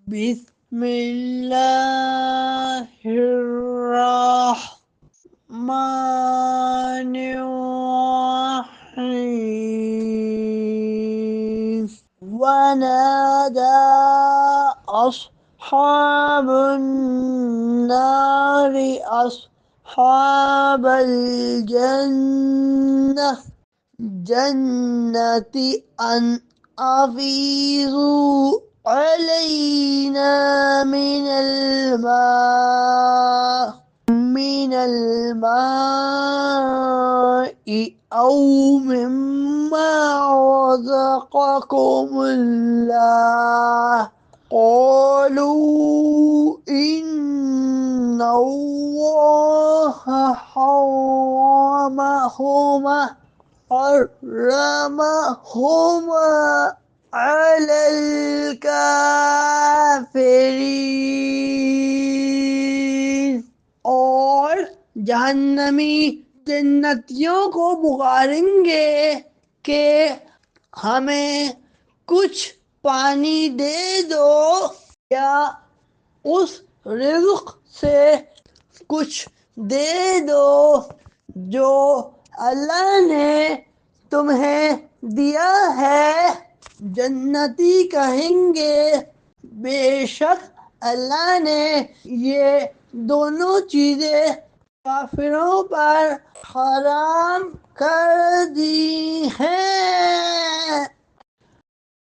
بسم الله الرحمن الرحيم ونادى أصحاب النار أصحاب الجنة أن أفيضوا علينا من الماء أو مما رزقكم الله قالوا إن الله حرمهما على الكافرين۔ اور جہنمی جنتیوں کو پکاریں گے کہ ہمیں کچھ پانی دے دو یا اس رزق سے کچھ دے دو جو اللہ نے تمہیں دیا ہے۔ جنتی کہیں گے بے شک اللہ نے یہ دونوں چیزیں کافروں پر حرام کر دی ہیں۔